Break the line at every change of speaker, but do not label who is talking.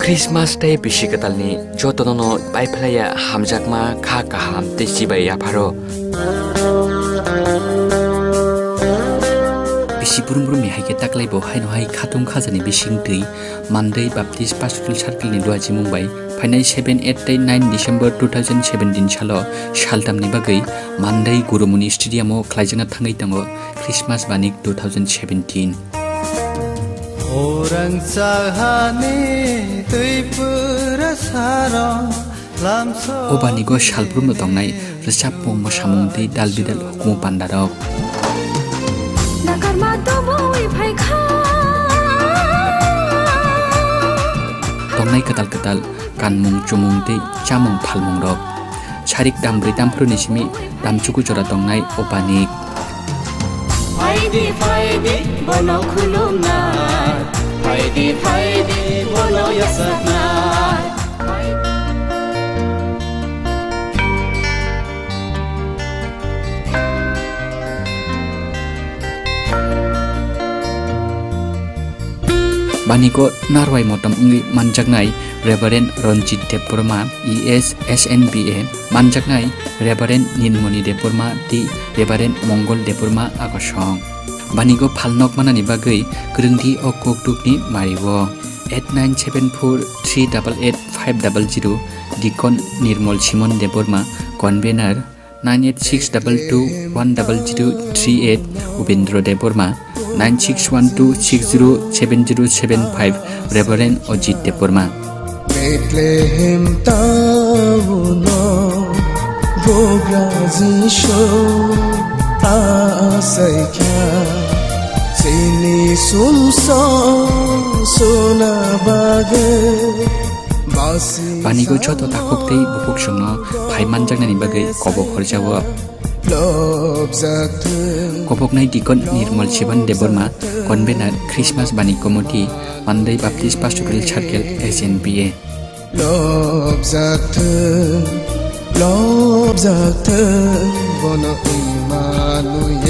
Christmas Day bisikatalni jotono baiflaya hamjakma kha kaham tesibai afaro Bisiburum haike taklai bo haino hai khatung khajani bisingtui Monday Baptist Pastoral Circle ni Duaji Mumbai Phainai 7-8-9 December 2017 salo saltamni bagai Monday Gurumuni Stadium o khlaijana thangai tango Christmas Banik 2017
Orang sahane tuipura saro lamso
Obanigo shalbrum no tongnai resap mo samung tei dalbidal hukum pandarok
nakarma doboi phai kha
tongnai katal kanmung chumung tei chamung phalmung rok charik dambrei tampru nisimi damchuku jora tongnai Obanik
Faidi bono khulumna Faidi bono yasakna
Baniko narwai motam ungli manjaknai Reverend Ronjit Depurma ESSNBA manjaknai Reverend Ninmoni Depurma di Reverend Mongol Depurma akosong Baniko phalnok manani bagai krungdi o kokdukni mariwo 8974388500 Dikon Nirmol Simon Depurma convener 9862210038 Ubendro Depurma 9612607075 Reverend Ojit Depurma
Bethlehem tauno Bograzisho asaikya Sini sumso sona bage
Baniko joto takukte bukuk sungno phai manjaknani bagai kobok horjawo Kobok nai Dikon Nirmol Sivan Depurma convener Christmas Banik Committee Monday Baptist Pastoral Circle SNBA
Love zakte bono Emmanuel